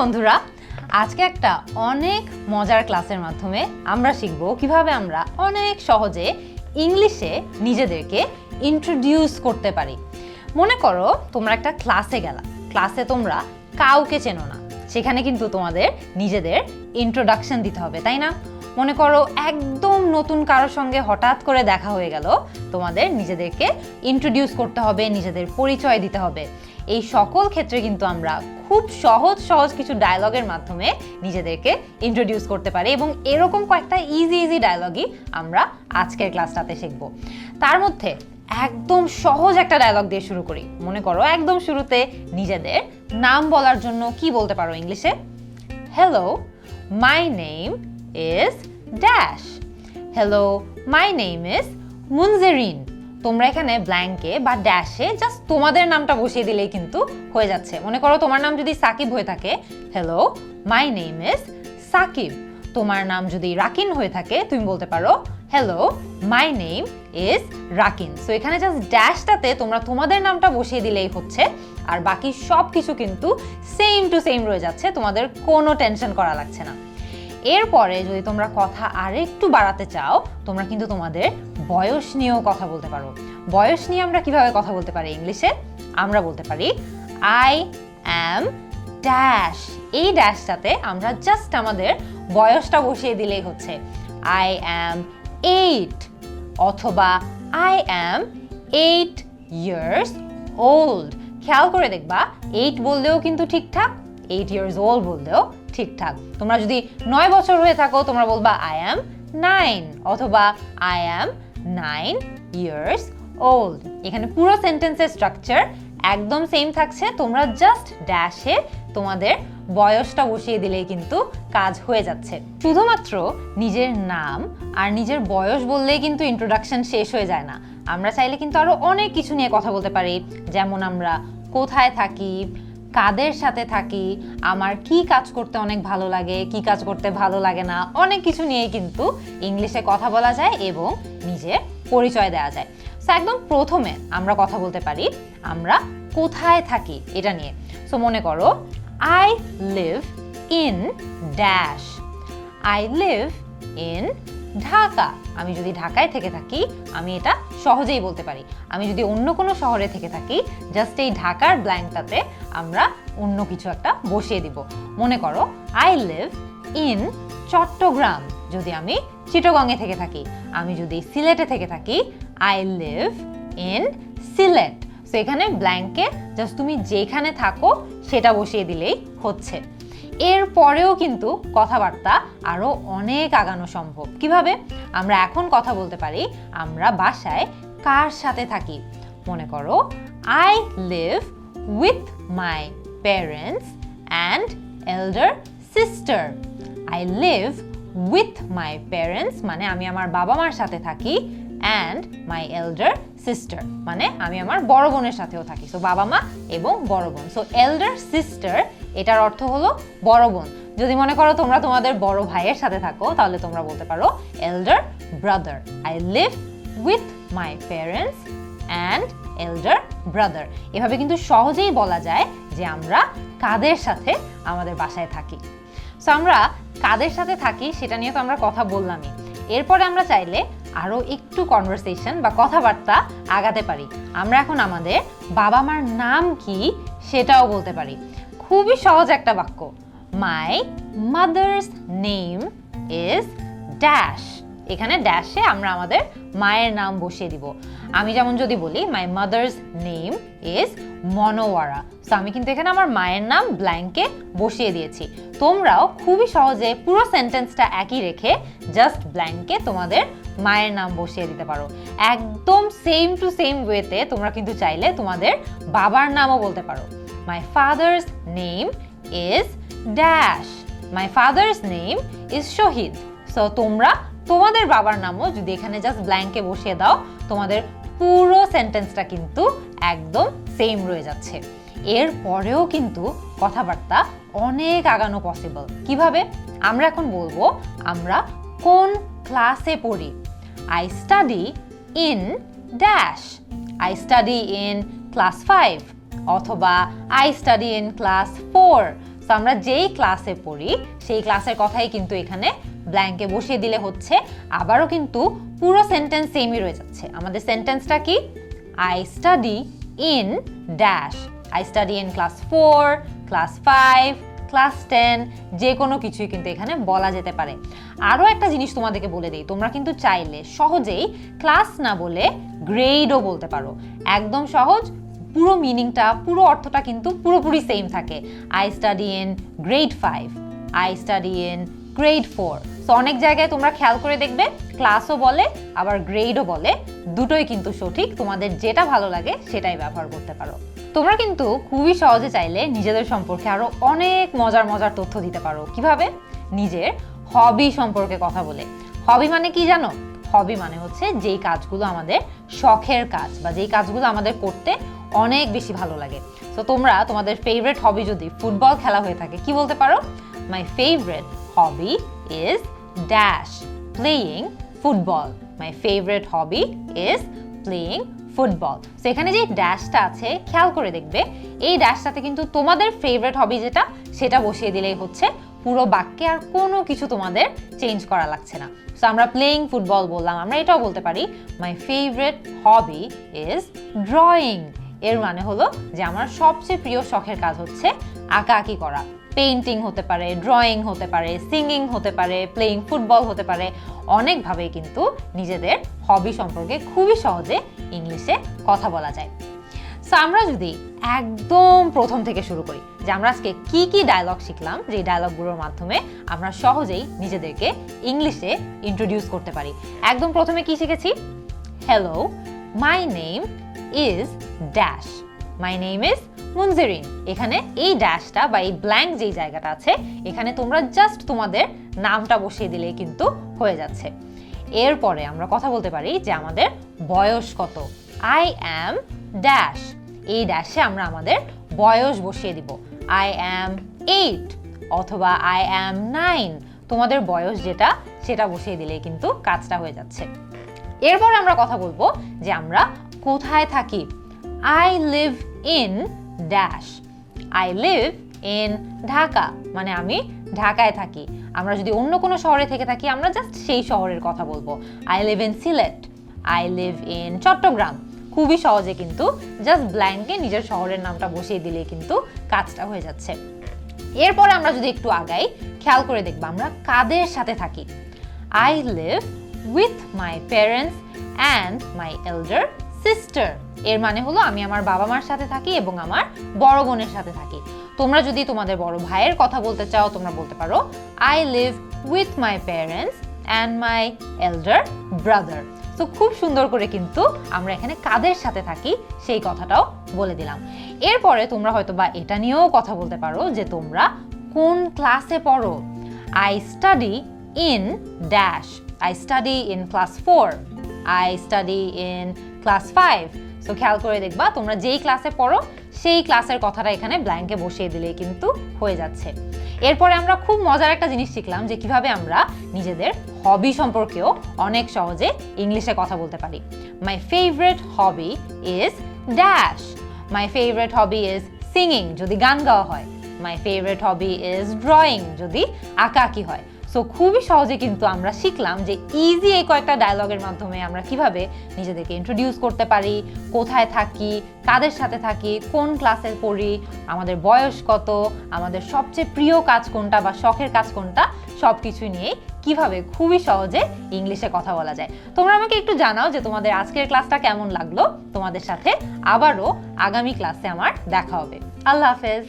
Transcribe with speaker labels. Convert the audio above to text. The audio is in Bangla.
Speaker 1: বন্ধুরা, আজকে একটা অনেক মজার ক্লাসের মাধ্যমে আমরা শিখব কিভাবে আমরা অনেক সহজে ইংলিশে নিজেদেরকে ইন্ট্রোডিউস করতে পারি। মনে করো তোমরা একটা ক্লাসে গেলা, ক্লাসে তোমরা কাউকে চেনো না, সেখানে কিন্তু তোমাদের নিজেদের ইন্ট্রোডাকশন দিতে হবে, তাই না? মনে করো একদম নতুন কারোর সঙ্গে হঠাৎ করে দেখা হয়ে গেল, তোমাদের নিজেদেরকে ইন্ট্রোডিউস করতে হবে, নিজেদের পরিচয় দিতে হবে। এই সকল ক্ষেত্রে কিন্তু আমরা খুব সহজ কিছু ডায়লগের মাধ্যমে নিজেদেরকে ইন্ট্রোডিউস করতে পারি এবং এরকম কয়েকটা ইজি ডায়লগই আমরা আজকের ক্লাসটাতে শিখব। তার মধ্যে একদম সহজ একটা ডায়লগ দিয়ে শুরু করি। মনে করো একদম শুরুতে নিজেদের নাম বলার জন্য কি বলতে পারো ইংলিশে? Hello, my name is dash. Hello, my name is Munzereen. তোমরা এখানে ব্ল্যাঙ্কে বা ড্যাশে জাস্ট তোমাদের নামটা বসিয়ে দিলেই কিন্তু হয়ে যাচ্ছে। মনে করো তোমার নাম যদি সাকিব হয়ে থাকে, hello, my name is Sakib. তোমার নাম যদি রাকিন হয়ে থাকে, তুমি বলতে পারো hello, my name is Rakin. So এখানে জাস্ট ড্যাশটাতে তোমরা তোমাদের নামটা বসিয়ে দিলেই হচ্ছে, আর বাকি সব কিছু কিন্তু সেম টু সেম রয়ে যাচ্ছে, তোমাদের কোনো টেনশন করা লাগছে না। এরপরে যদি তোমরা কথা আরেকটু বাড়াতে চাও, তোমরা কিন্তু তোমাদের বয়স নিয়েও কথা বলতে পারো। বয়স নিয়ে আমরা কিভাবে কথা বলতে পারি ইংলিশে? আমরা বলতে পারি আই অ্যাম ড্যাশ। এই ড্যাশটাতে আমরা জাস্ট আমাদের বয়সটা বসিয়ে দিলেই হচ্ছে। আই অ্যাম 8 অথবা আই অ্যাম 8 years old। খেয়াল করে দেখবা 8 বললেও কিন্তু ঠিকঠাক, 8 years old বললেও ঠিকঠাক। তোমরা যদি 9 বছর হয়ে থাকো, তোমরা বলবা আই অ্যাম 9 অথবা আই অ্যাম 9 years old। এখানে পুরো সেন্টেন্সের স্ট্রাকচার একদম সেম থাকছে, তোমরা জাস্ট ড্যাশে তোমাদের বয়সটা বসিয়ে দিলেই কিন্তু কাজ হয়ে যাচ্ছে। শুধুমাত্র নিজের নাম আর নিজের বয়স বললেই কিন্তু ইন্ট্রোডাকশন শেষ হয়ে যায় না। আমরা চাইলে কিন্তু আরো অনেক কিছু নিয়ে কথা বলতে পারি, যেমন আমরা কোথায় থাকি, কাদের সাথে থাকি, আমার কি কাজ করতে অনেক ভালো লাগে, কি কাজ করতে ভালো লাগে না, অনেক কিছু নিয়েই কিন্তু ইংলিশে কথা বলা যায় এবং নিজের পরিচয় দেওয়া যায়। সো একদম প্রথমে আমরা কথা বলতে পারি আমরা কোথায় থাকি এটা নিয়ে। সো মনে করো I live in dash. I live in Dhaka. আমি যদি ঢাকায় থেকে থাকি, আমি এটা সহজেই বলতে পারি। আমি যদি অন্য কোনো শহরে থেকে থাকি, জাস্ট এই ঢাকার ব্ল্যাঙ্কটাতে আমরা অন্য কিছু একটা বসিয়ে দিব। মনে করো আই লিভ ইন চট্টগ্রাম। যদি আমি চিটাগংয়ে থেকে থাকি, আমি যদি সিলেটে থেকে থাকি, I live in Sylhet. So এখানে ব্ল্যাঙ্কে জাস্ট তুমি যেখানে থাকো সেটা বসিয়ে দিলেই হচ্ছে। এরপরেও কিন্তু কথাবার্তা আরো অনেক আগানো সম্ভব। কিভাবে? আমরা এখন কথা বলতে পারি আমরা বাসায় কার সাথে থাকি। মনে করো I live with my parents and elder sister. I live with my parents মানে আমি আমার বাবা মার সাথে থাকি, অ্যান্ড মাই এল্ডার সিস্টার মানে আমি আমার বড় বোনের সাথেও থাকি। সো বাবা মা এবং বড় বোন। সো এল্ডার সিস্টার এটার অর্থ হলো বড় বোন। যদি মনে করো তোমরা তোমাদের বড় ভাইয়ের সাথে থাকো, তাহলে তোমরা বলতে পারো elder brother. I live with my parents and elder brother. এভাবে কিন্তু সহজেই বলা যায় যে আমরা কাদের সাথে আমাদের বাসায় থাকি। সো আমরা কাদের সাথে থাকি সেটা নিয়ে তো আমরা কথা বললামই। এরপরে আমরা চাইলে আরো একটু কনভারসেশন বা কথাবার্তা আগাতে পারি। আমরা এখন আমাদের বাবা মার নাম কি সেটাও বলতে পারি। খুবই সহজ একটা বাক্য, my mother's name is dash. এখানে ড্যাশে আমরা আমাদের মায়ের নাম বসিয়ে দিব। আমি যেমন যদি বলি my mother's name is Monowara, so আমি কিন্তু এখানে আমার মায়ের নাম ব্ল্যাঙ্কে বসিয়ে দিয়েছি। তোমরাও খুবই সহজে পুরো সেন্টেন্সটা একই রেখে জাস্ট ব্ল্যাঙ্কে তোমাদের মায়ের নাম বসিয়ে দিতে পারো। একদম সেম টু সেম ওয়েতে তোমরা কিন্তু চাইলে তোমাদের বাবার নামও বলতে পারো। My father's name is dash. My father's name is Shahid. So তোমরা তোমাদের বাবার নামও যদি এখানে জাস্ট ব্ল্যাঙ্কে বসিয়ে দাও, তোমাদের পুরো সেন্টেন্সটা কিন্তু একদম সেম রয়ে যাচ্ছে। এরপরেও কিন্তু কথাবার্তা অনেক আগানো পসিবল। কিভাবে? আমরা এখন বলবো আমরা কোন ক্লাসে পড়ি। I study in dash. I study in class 5 অথবা আই স্টাডি ইন ক্লাস 4। তো আমরা যেই ক্লাসে পড়ি সেই ক্লাসের কথাই কিন্তু এখানে ব্ল্যাঙ্কে বসিয়ে দিলে হচ্ছে। আবারও কিন্তু পুরো সেন্টেন্স সেমই রয়ে যাচ্ছে। আমাদের সেন্টেন্সটা কি? I study in dash. I study in class 4, class 5, class 10, যে কোনো কিছুই কিন্তু এখানে বলা যেতে পারে। আরও একটা জিনিস তোমাদেরকে বলে দিই, তোমরা কিন্তু চাইলে সহজেই ক্লাস না বলে গ্রেডও বলতে পারো। একদম সহজ, পুরো মিনিংটা, পুরো অর্থটা কিন্তু পুরোপুরি সেম থাকে। I study in grade 5, I study in grade 4। So অনেক জায়গায় তোমরা খেয়াল করে দেখবে ক্লাসও বলে আবার গ্রেডও বলে, দুটোই কিন্তু সঠিক। তোমাদের যেটা ভালো লাগে সেটাই ব্যবহার করতে পারো। তোমরা কিন্তু খুবই সহজে চাইলে নিজেদের সম্পর্কে আরো অনেক মজার মজার তথ্য দিতে পারো। কিভাবে? নিজের হবি সম্পর্কে কথা বলে। হবি মানে কি জানো? হবি মানে হচ্ছে যেই কাজগুলো আমাদের শখের কাজ বা যেই কাজগুলো আমাদের করতে অনেক বেশি ভালো লাগে। তো তোমরা তোমাদের ফেভারিট হবি যদি ফুটবল খেলা হয়ে থাকে, কি বলতে পারো? My favourite hobby is dash playing football. My favourite hobby is playing football. তো এখানে যে ড্যাশটা আছে খেয়াল করে দেখবে, এই ড্যাশটাতে কিন্তু তোমাদের ফেভারিট হবি যেটা সেটা বসিয়ে দিলেই হচ্ছে। পুরো বাক্যে আর কোনো কিছু তোমাদের চেঞ্জ করা লাগছে না। সো আমরা প্লেয়িং ফুটবল বললাম, আমরা এটাও বলতে পারি my favourite hobby is drawing. এর মানে হলো যে আমার সবচেয়ে প্রিয় শখের কাজ হচ্ছে আঁকাআঁকি করা। পেইন্টিং হতে পারে, ড্রয়িং হতে পারে, সিঙ্গিং হতে পারে, প্লেয়িং ফুটবল হতে পারে। অনেকভাবেই কিন্তু নিজেদের হবি সম্পর্কে খুবই সহজে ইংলিশে কথা বলা যায়। সো আমরা যদি একদম প্রথম থেকে শুরু করি যে আমরা আজকে কি কি ডায়লগ শিখলাম, যে ডায়লগগুলোর মাধ্যমে আমরা সহজেই নিজেদেরকে ইংলিশে ইন্ট্রোডিউস করতে পারি। একদম প্রথমে কি শিখেছি? Hello, my name is dash. My name is Munjerin. এখানে এই ড্যাশটা বা এই ব্ল্যাঙ্ক যেই জায়গাটা আছে, এখানে তোমরা জাস্ট তোমাদের নামটা বসিয়ে দিলে কিন্তু হয়ে যাচ্ছে। এরপরে আমরা কথা বলতে পারি যে আমাদের বয়স কত। I am dash. এই ড্যাশে আমরা আমাদের বয়স বসিয়ে দিব। আই অ্যাম 8 অথবা আই অ্যাম 9। তোমাদের বয়স যেটা সেটা বসিয়ে দিলেই কিন্তু কাজটা হয়ে যাচ্ছে। এরপর আমরা কথা বলবো যে আমরা কোথায় থাকি। I live in dash. I live in Dhaka, মানে আমি ঢাকায় থাকি। আমরা যদি অন্য কোনো শহরে থেকে থাকি আমরা জাস্ট সেই শহরের কথা বলবো। I live in Sylhet, I live in Chittagong. খুবই সহজে কিন্তু জাস্ট ব্ল্যাঙ্কে নিজের শহরের নামটা বসিয়ে দিলেই কিন্তু কাজটা হয়ে যাচ্ছে। এরপরে আমরা যদি একটু আগাই, খেয়াল করে দেখবো আমরা কাদের সাথে থাকি। I live with my parents and my elder sister. এর মানে হলো আমি আমার বাবা মার সাথে থাকি এবং আমার বড় বোনের সাথে থাকি। তোমরা যদি তোমাদের বড় ভাইয়ের কথা বলতে চাও তোমরা বলতে পারো I live with my parents and my elder brother. তো খুব সুন্দর করে কিন্তু আমরা এখানে কাদের সাথে থাকি সেই কথাটাও বলে দিলাম। এরপরে তোমরা হয়তো বা এটা নিয়েও কথা বলতে পারো যে তোমরা কোন ক্লাসে পড়ো। I study in dash. I study in class 4, I study in class 5। So খেয়াল করে দেখবা তোমরা যেই ক্লাসে পড়ো সেই ক্লাসের কথাটা এখানে ব্ল্যাঙ্কে বসিয়ে দিলেই কিন্তু হয়ে যাচ্ছে। এরপরে আমরা খুব মজার একটা জিনিস শিখলাম যে কিভাবে আমরা নিজেদের হবি সম্পর্কেও অনেক সহজে ইংলিশে কথা বলতে পারি। My favourite hobby is dash. My favourite hobby is singing, যদি গান গাওয়া হয়। My favourite hobby is drawing, যদি আঁকাআঁকি হয়। সো খুবই সহজে কিন্তু আমরা শিখলাম যে ইজি এই কয়েকটা ডায়লগের মাধ্যমে আমরা কিভাবে নিজেদেরকে ইন্ট্রোডিউস করতে পারি, কোথায় থাকি, কাদের সাথে থাকি, কোন ক্লাসে পড়ি, আমাদের বয়স কত, আমাদের সবচেয়ে প্রিয় কাজ কোনটা বা শখের কাজ কোনটা, সব কিছু নিয়ে কিভাবে খুবই সহজে ইংলিশে কথা বলা যায়। তোমরা আমাকে একটু জানাও যে তোমাদের আজকের ক্লাসটা কেমন লাগলো। তোমাদের সাথে আবারও আগামী ক্লাসে আমার দেখা হবে। আল্লাহ হাফেজ।